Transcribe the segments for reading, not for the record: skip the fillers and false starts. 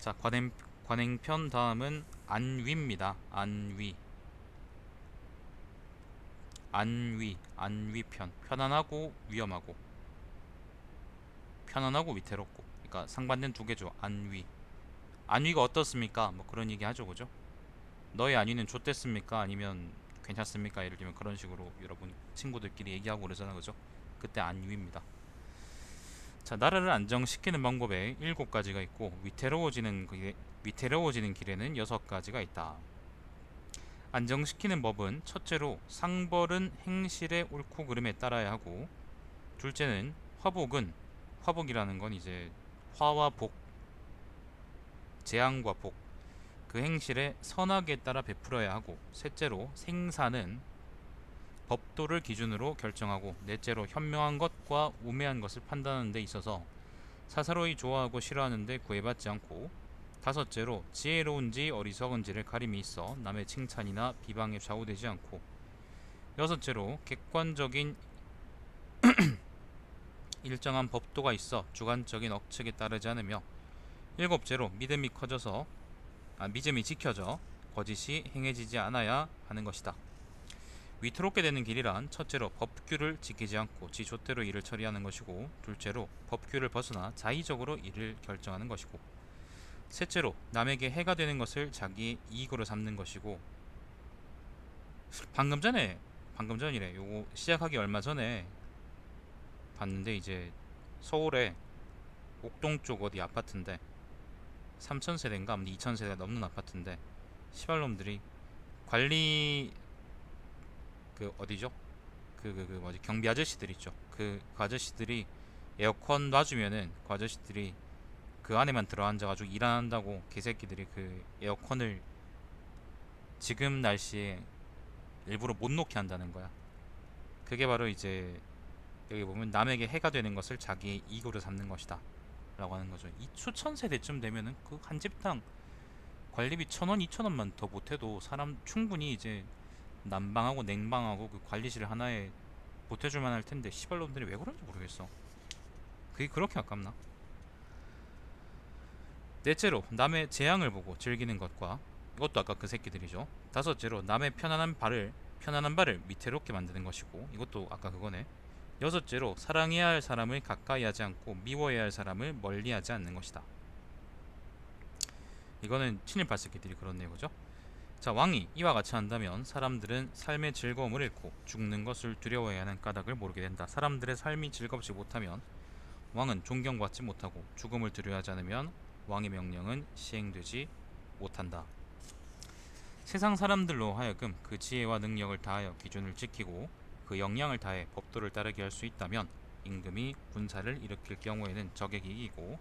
자, 관행편 다음은 안위입니다. 안위편. 편안하고 위험하고, 편안하고 위태롭고. 그러니까 상반된 두 개죠. 안위가 어떻습니까? 뭐 그런 얘기 하죠, 그죠? 너의 안위는 좋댔습니까? 아니면 괜찮습니까? 예를 들면 그런 식으로 여러분 친구들끼리 얘기하고 그러잖아, 그죠? 그때 안위입니다. 자, 나라를 안정시키는 방법에 7가지가 있고 위태로워지는 길에는 6가지가 있다. 안정시키는 법은 첫째로 상벌은 행실의 옳고 그름에 따라야 하고, 둘째는 화복이라는 건 이제 화와 복, 재앙과 복, 그 행실에 선악에 따라 베풀어야 하고, 셋째로 생사는 법도를 기준으로 결정하고, 넷째로 현명한 것과 우매한 것을 판단하는 데 있어서 사사로이 좋아하고 싫어하는 데 구애받지 않고, 다섯째로 지혜로운지 어리석은지를 가림이 있어 남의 칭찬이나 비방에 좌우되지 않고, 여섯째로 객관적인 일정한 법도가 있어 주관적인 억측에 따르지 않으며, 일곱째로 믿음이 지켜져 거짓이 행해지지 않아야 하는 것이다. 위태롭게 되는 길이란 첫째로 법규를 지키지 않고 지 좆대로 일을 처리하는 것이고, 둘째로 법규를 벗어나 자의적으로 일을 결정하는 것이고, 셋째로 남에게 해가 되는 것을 자기 이익으로 삼는 것이고, 방금 전이래. 요거 시작하기 얼마 전에 봤는데, 이제 서울에 옥동 쪽 어디 아파트인데 3,000세대인가 아니면 2,000세대 넘는 아파트인데, 시발놈들이 관리, 그 어디죠? 그 뭐지, 경비 아저씨들 있죠. 그 아저씨들이 에어컨 놔주면은 그 아저씨들이 그 안에만 들어 앉아가지고 일 안 한다고, 개새끼들이 그 에어컨을 지금 날씨에 일부러 못 놓게 한다는 거야. 그게 바로 이제 여기 보면 남에게 해가 되는 것을 자기의 이익으로 삼는 것이다 라고 하는 거죠. 이 수천 세대쯤 되면은 그 한 집당 관리비 1,000원, 2,000원만 더 못해도 사람 충분히 이제 난방하고 냉방하고 그 관리실 하나에 보태줄 만할 텐데, 시발놈들이 왜 그런지 모르겠어. 그게 그렇게 아깝나? 넷째로 남의 재앙을 보고 즐기는 것과, 이것도 아까 그 새끼들이죠. 다섯째로 남의 편안한 발을 위태롭게 만드는 것이고, 이것도 아까 그거네. 여섯째로 사랑해야 할 사람을 가까이 하지 않고 미워해야 할 사람을 멀리 하지 않는 것이다. 이거는 친일파 새끼들이 그런 내용이죠. 자, 왕이 이와 같이 한다면 사람들은 삶의 즐거움을 잃고 죽는 것을 두려워해야 하는 까닭을 모르게 된다. 사람들의 삶이 즐겁지 못하면 왕은 존경받지 못하고, 죽음을 두려워하지 않으면 왕의 명령은 시행되지 못한다. 세상 사람들로 하여금 그 지혜와 능력을 다하여 기준을 지키고 그 역량을 다해 법도를 따르게 할 수 있다면, 임금이 군사를 일으킬 경우에는 적에게 이기고,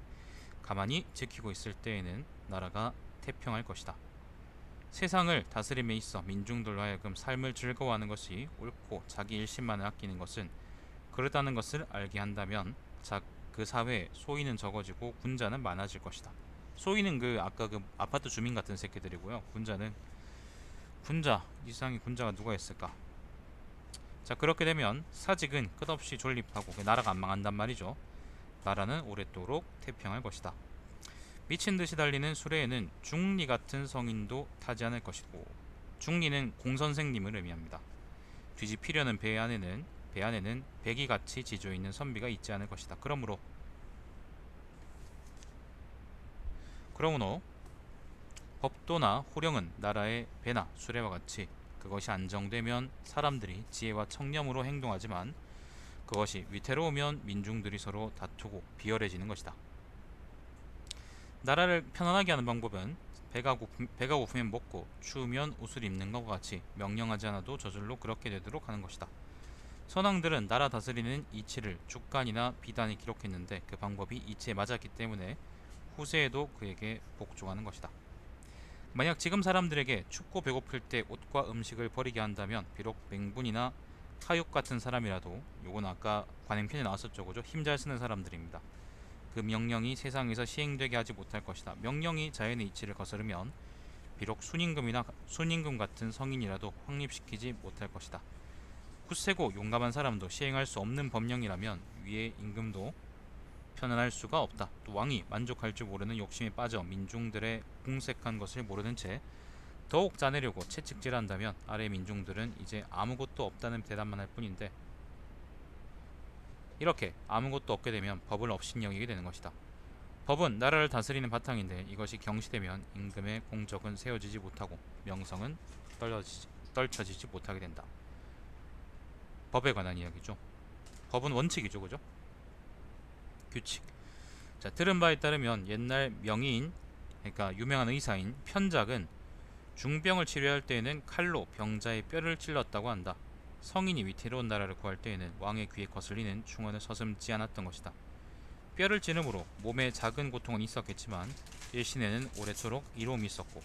가만히 지키고 있을 때에는 나라가 태평할 것이다. 세상을 다스림에 있어 민중들로 하여금 삶을 즐거워하는 것이 옳고 자기 일심만을 아끼는 것은 그렇다는 것을 알게 한다면, 그 사회에 소인은 적어지고 군자는 많아질 것이다. 소인은 그 아까 그 아파트 주민 같은 새끼들이고요. 이 세상에 군자가 누가 있을까? 자, 그렇게 되면 사직은 끝없이 존립하고 나라가 안 망한단 말이죠. 나라는 오랫도록 태평할 것이다. 미친듯이 달리는 수레에는 중리 같은 성인도 타지 않을 것이고, 중리는 공선생님을 의미합니다. 뒤집히려는 배 안에는 배기같이 지조있는 선비가 있지 않을 것이다. 그러므로 법도나 호령은 나라의 배나 수레와 같이 그것이 안정되면 사람들이 지혜와 청렴으로 행동하지만, 그것이 위태로우면 민중들이 서로 다투고 비열해지는 것이다. 나라를 편안하게 하는 방법은 배가 고프면 먹고 추우면 옷을 입는 것과 같이 명령하지 않아도 저절로 그렇게 되도록 하는 것이다. 선왕들은 나라 다스리는 이치를 주간이나 비단에 기록했는데, 그 방법이 이치에 맞았기 때문에 후세에도 그에게 복종하는 것이다. 만약 지금 사람들에게 춥고 배고플 때 옷과 음식을 버리게 한다면, 비록 맹분이나 타육 같은 사람이라도, 요건 아까 관행편에 나왔었죠, 그죠? 힘 잘 쓰는 사람들입니다. 그 명령이 세상에서 시행되게 하지 못할 것이다. 명령이 자연의 이치를 거스르면 비록 순임금 같은 성인이라도 확립시키지 못할 것이다. 굳세고 용감한 사람도 시행할 수 없는 법령이라면 위의 임금도 편안할 수가 없다. 또 왕이 만족할 줄 모르는 욕심에 빠져 민중들의 궁색한 것을 모르는 채 더욱 짜내려고 채찍질한다면 아래 민중들은 이제 아무것도 없다는 대답만 할 뿐인데, 이렇게 아무것도 없게 되면 법을 업신여기게 되는 것이다. 법은 나라를 다스리는 바탕인데 이것이 경시되면 임금의 공적은 세워지지 못하고 명성은 떨쳐지지 못하게 된다. 법에 관한 이야기죠. 법은 원칙이죠, 그죠? 규칙. 자, 들은 바에 따르면 옛날 명의인, 그러니까 유명한 의사인 편작은 중병을 치료할 때에는 칼로 병자의 뼈를 찔렀다고 한다. 성인이 위태로운 나라를 구할 때에는 왕의 귀에 거슬리는 충언을 서슴지 않았던 것이다. 뼈를 찌름으로 몸에 작은 고통은 있었겠지만 일신에는 오래도록 이로움이 있었고,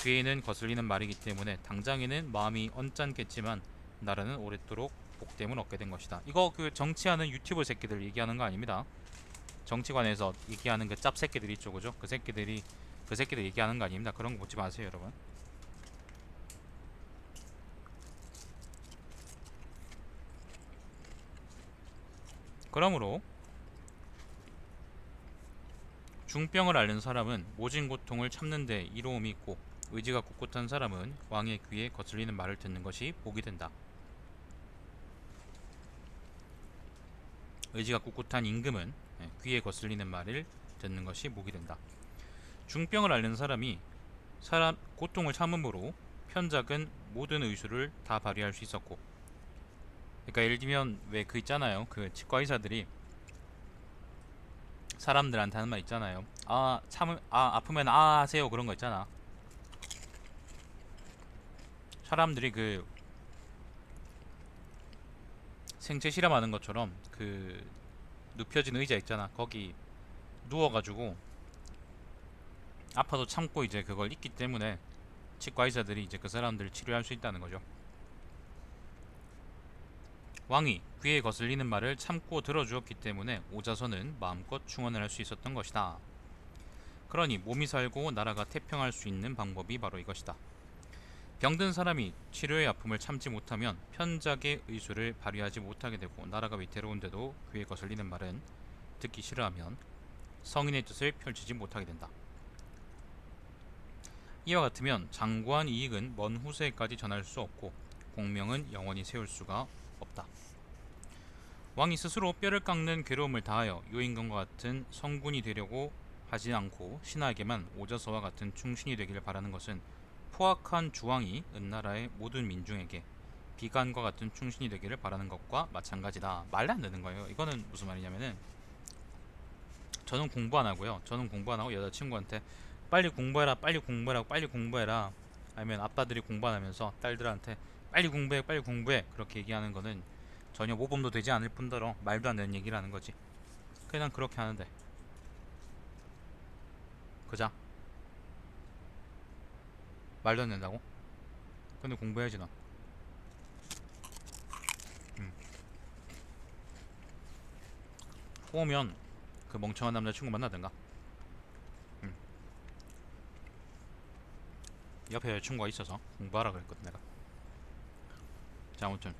귀에는 거슬리는 말이기 때문에 당장에는 마음이 언짢겠지만 나라는 오랫도록 복됨을 얻게 된 것이다. 이거 그 정치하는 유튜브 새끼들 얘기하는 거 아닙니다. 정치관에서 얘기하는 그 짭새끼들 있죠, 그죠? 그 새끼들 얘기하는 거 아닙니다. 그런 거 보지 마세요, 여러분. 그러므로 중병을 앓는 사람은 모진 고통을 참는 데 이로움이 있고, 의지가 꿋꿋한 사람은 왕의 귀에 거슬리는 말을 듣는 것이 복이 된다. 의지가 꿋꿋한 임금은 귀에 거슬리는 말을 듣는 것이 복이 된다. 중병을 앓는 사람이 고통을 참음으로 편작은 모든 의술을 다 발휘할 수 있었고, 그러니까 예를 들면 왜 그 있잖아요, 그 치과 의사들이 사람들한테 하는 말 있잖아요. 아프면 하세요, 그런 거 있잖아. 사람들이 그 생체 실험하는 것처럼 그 눕혀진 의자 있잖아, 거기 누워가지고 아파도 참고 이제 그걸 잊기 때문에 치과 의사들이 이제 그 사람들을 치료할 수 있다는 거죠. 왕이 귀에 거슬리는 말을 참고 들어주었기 때문에 오자선은 마음껏 충언을 할 수 있었던 것이다. 그러니 몸이 살고 나라가 태평할 수 있는 방법이 바로 이것이다. 병든 사람이 치료의 아픔을 참지 못하면 편작의 의술을 발휘하지 못하게 되고, 나라가 위태로운데도 귀에 거슬리는 말은 듣기 싫어하면 성인의 뜻을 펼치지 못하게 된다. 이와 같으면 장구한 이익은 먼 후세까지 전할 수 없고 공명은 영원히 세울 수가 없다. 왕이 스스로 뼈를 깎는 괴로움을 다하여 요임금과 같은 성군이 되려고 하지 않고 신하에게만 오저서와 같은 충신이 되기를 바라는 것은 포악한 주왕이 은나라의 모든 민중에게 비관과 같은 충신이 되기를 바라는 것과 마찬가지다. 말도 안 되는 거예요. 이거는 무슨 말이냐면은, 저는 공부 안 하고요. 저는 공부 안 하고 여자친구한테 빨리 공부해라, 빨리 공부해라, 빨리 공부해라, 아니면 아빠들이 공부 안 하면서 딸들한테 빨리 공부해, 빨리 공부해, 그렇게 얘기하는 거는 전혀 모범도 되지 않을 뿐더러 말도 안 되는 얘기라는 거지. 그냥 그렇게 하는데, 그자? 말도 안 된다고? 근데 공부해야지 너. 음. 오면 그 멍청한 남자친구 만나든가. 음. 옆에 여자친구가 있어서 공부하라 그랬거든 내가. 자, 아무튼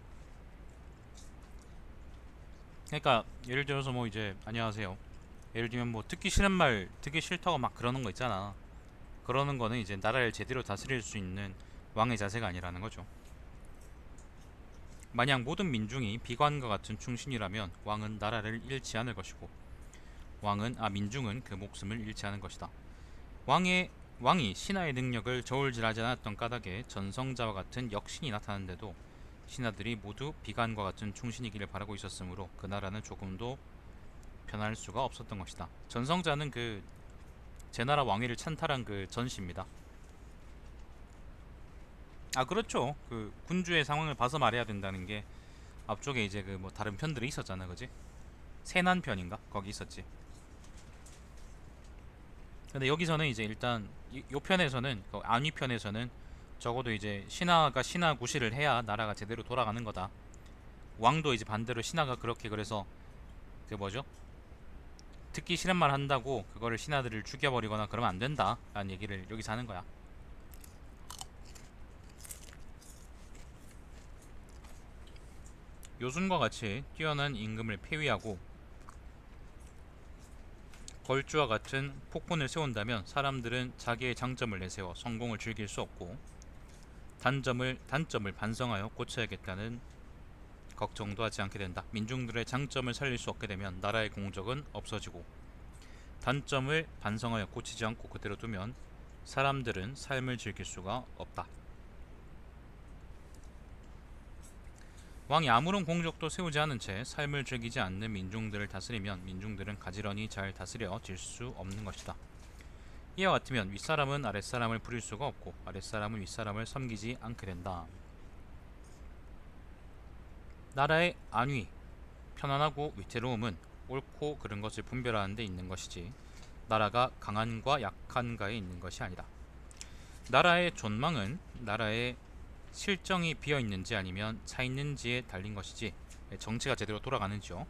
그러니까 예를 들어서 뭐 이제 안녕하세요, 예를 들면 뭐 듣기 싫은 말 듣기 싫다고 막 그러는 거 있잖아. 그러는 거는 이제 나라를 제대로 다스릴 수 있는 왕의 자세가 아니라는 거죠. 만약 모든 민중이 비관과 같은 충신이라면 왕은 나라를 잃지 않을 것이고, 민중은 그 목숨을 잃지 않을 것이다. 왕이 신하의 능력을 저울질하지 않았던 까닭에 전성자와 같은 역신이 나타났는데도 신하들이 모두 비관과 같은 충신이기를 바라고 있었으므로 그 나라는 조금도 변할 수가 없었던 것이다. 전성자는 그 제나라 왕위를 찬탈한 그 전시입니다. 아, 그렇죠. 그 군주의 상황을 봐서 말해야 된다는 게 앞쪽에 이제 그 뭐 다른 편들이 있었잖아, 그지? 세난 편인가 거기 있었지. 근데 여기서는 이제 일단 요 편에서는, 그 안위 편에서는 적어도 이제 신하가 신하 구실을 해야 나라가 제대로 돌아가는 거다. 왕도 이제 반대로 신하가 그렇게, 그래서 그 뭐죠? 듣기 싫은 말 한다고 그거를 신하들을 죽여버리거나 그러면 안 된다 라는 얘기를 여기서 하는 거야. 요순과 같이 뛰어난 임금을 폐위하고 벌주와 같은 폭군을 세운다면 사람들은 자기의 장점을 내세워 성공을 즐길 수 없고 단점을 반성하여 고쳐야겠다는 걱정도 하지 않게 된다. 민중들의 장점을 살릴 수 없게 되면 나라의 공적은 없어지고 단점을 반성하여 고치지 않고 그대로 두면 사람들은 삶을 즐길 수가 없다. 왕이 아무런 공적도 세우지 않은 채 삶을 즐기지 않는 민중들을 다스리면 민중들은 가지런히 잘 다스려질 수 없는 것이다. 이와 같으면 윗사람은 아랫사람을 부릴 수가 없고 아랫사람은 윗사람을 섬기지 않게 된다. 나라의 안위, 편안하고 위태로움은 옳고 그른 것을 분별하는 데 있는 것이지 나라가 강한과 약한가에 있는 것이 아니다. 나라의 존망은 나라의 실정이 비어있는지 아니면 차있는지에 달린 것이지 정치가 제대로 돌아가는지요.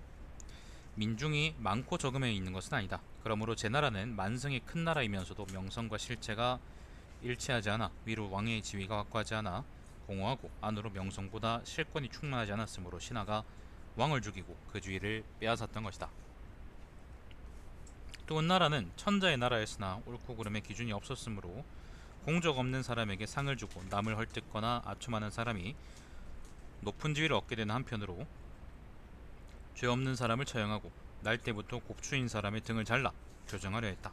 민중이 많고 적음에 있는 것은 아니다. 그러므로 제 나라는 만성이 큰 나라이면서도 명성과 실체가 일치하지 않아 위로 왕의 지위가 확고하지 않아 공허하고 안으로 명성보다 실권이 충만하지 않았으므로 신하가 왕을 죽이고 그 주위를 빼앗았던 것이다. 또 은나라는 천자의 나라였으나 옳고 그름의 기준이 없었으므로 공적 없는 사람에게 상을 주고 남을 헐뜯거나 아첨하는 사람이 높은 지위를 얻게 되는 한편으로 죄 없는 사람을 처형하고 날 때부터 곡추인 사람의 등을 잘라 교정하려 했다.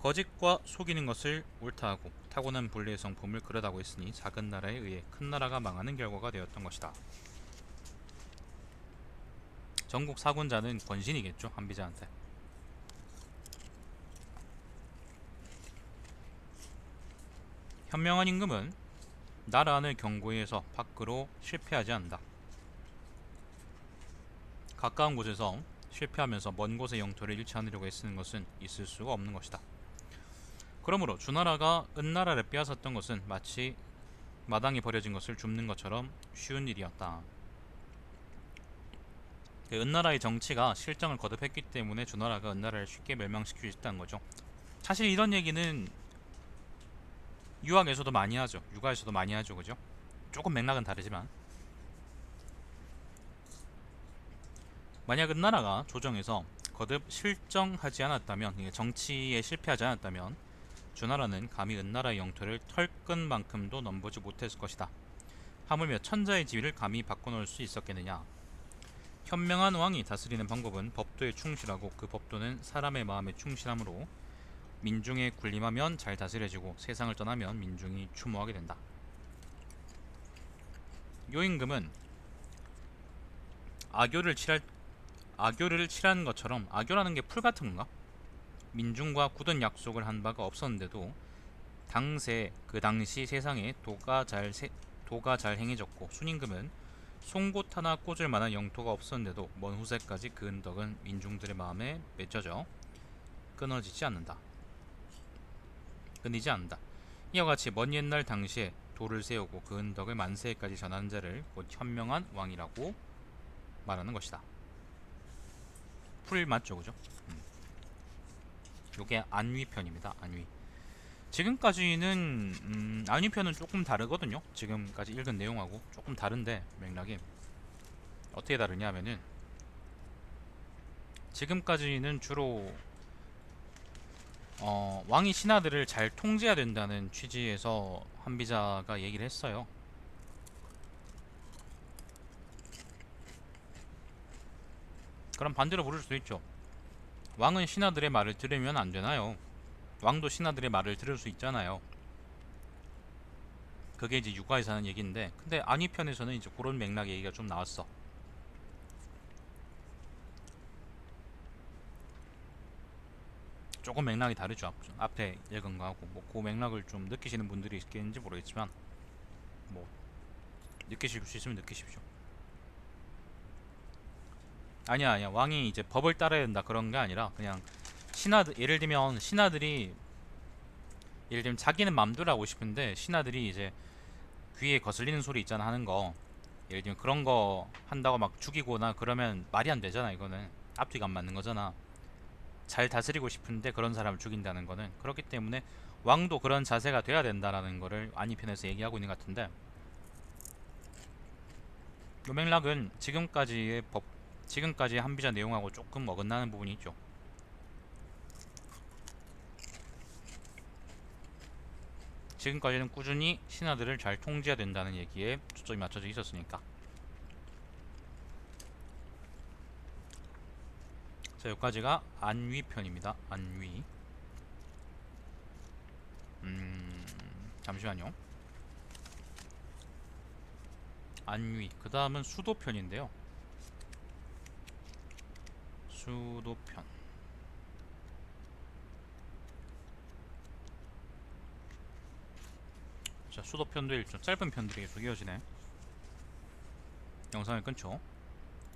거짓과 속이는 것을 옳다하고 타고난 본래의 성품을 그러다고 했으니 작은 나라에 의해 큰 나라가 망하는 결과가 되었던 것이다. 전국 사군자는 권신이겠죠, 한비자한테. 현명한 임금은 나라 안을 경고해서 밖으로 실패하지 않는다. 가까운 곳에서 실패하면서 먼 곳의 영토를 잃지 않으려고 애쓰는 것은 있을 수가 없는 것이다. 그러므로 주나라가 은나라를 빼앗았던 것은 마치 마당에 버려진 것을 줍는 것처럼 쉬운 일이었다. 은나라의 정치가 실정을 거듭했기 때문에 주나라가 은나라를 쉽게 멸망시킬 수 있다는 거죠. 사실 이런 얘기는 유학에서도 많이 하죠. 육아에서도 많이 하죠. 그죠? 조금 맥락은 다르지만 만약 은나라가 조정에서 거듭 실정하지 않았다면, 정치에 실패하지 않았다면 주나라는 감히 은나라의 영토를 털끝만큼도 넘보지 못했을 것이다. 하물며 천자의 지위를 감히 바꿔놓을 수 있었겠느냐. 현명한 왕이 다스리는 방법은 법도에 충실하고 그 법도는 사람의 마음에 충실함으로 민중에 군림하면 잘 다스려지고 세상을 떠나면 민중이 추모하게 된다. 요임금은 악교를 칠한 것처럼, 악교라는 게 풀 같은 건가? 민중과 굳은 약속을 한 바가 없었는데도 그 당시 세상에 도가 잘 행해졌고 순임금은 송곳 하나 꽂을 만한 영토가 없었는데도 먼 후세까지 그 은덕은 민중들의 마음에 맺혀져 끊이지 않는다. 이와 같이 먼 옛날 당시에 도를 세우고 그 은덕을 만세까지 전하는 자를 곧 현명한 왕이라고 말하는 것이다. 풀 맞죠, 그죠? 요게 안위편입니다. 안위. 지금까지는 안위편은 조금 다르거든요. 지금까지 읽은 내용하고 조금 다른데 맥락이 어떻게 다르냐 하면은 지금까지는 주로 왕이 신하들을 잘 통제해야 된다는 취지에서 한비자가 얘기를 했어요. 그럼 반대로 물을 수도 있죠. 왕은 신하들의 말을 들으면 안 되나요? 왕도 신하들의 말을 들을 수 있잖아요. 그게 이제 육아에서 하는 얘기인데, 근데 안위편에서는 이제 그런 맥락의 얘기가 좀 나왔어. 조금 맥락이 다르죠. 앞에 읽은 거하고 그 맥락을 좀 느끼시는 분들이 있겠는지 모르겠지만 뭐 느끼실 수 있으면 느끼십시오. 아니야, 왕이 이제 법을 따라야 된다 그런 게 아니라 그냥 예를 들면 신하들이 자기는 맘대로 하고 싶은데 신하들이 이제 귀에 거슬리는 소리 있잖아 하는 거, 예를 들면 그런 거 한다고 막 죽이거나 그러면 말이 안 되잖아. 이거는 앞뒤가 안 맞는 거잖아. 잘 다스리고 싶은데 그런 사람을 죽인다는 거는, 그렇기 때문에 왕도 그런 자세가 돼야 된다라는 거를 안위편에서 얘기하고 있는 것 같은데, 이 맥락은 지금까지의 한비자 내용하고 조금 어긋나는 부분이 있죠. 지금까지는 꾸준히 신하들을 잘 통제해야 된다는 얘기에 초점이 맞춰져 있었으니까. 자, 여기까지가 안위 편입니다. 안위. 잠시만요. 안위. 그 다음은 수도 편인데요. 수도 편. 자, 수도 편도 일종 짧은 편들이 계속 이어지네. 영상을 끊죠.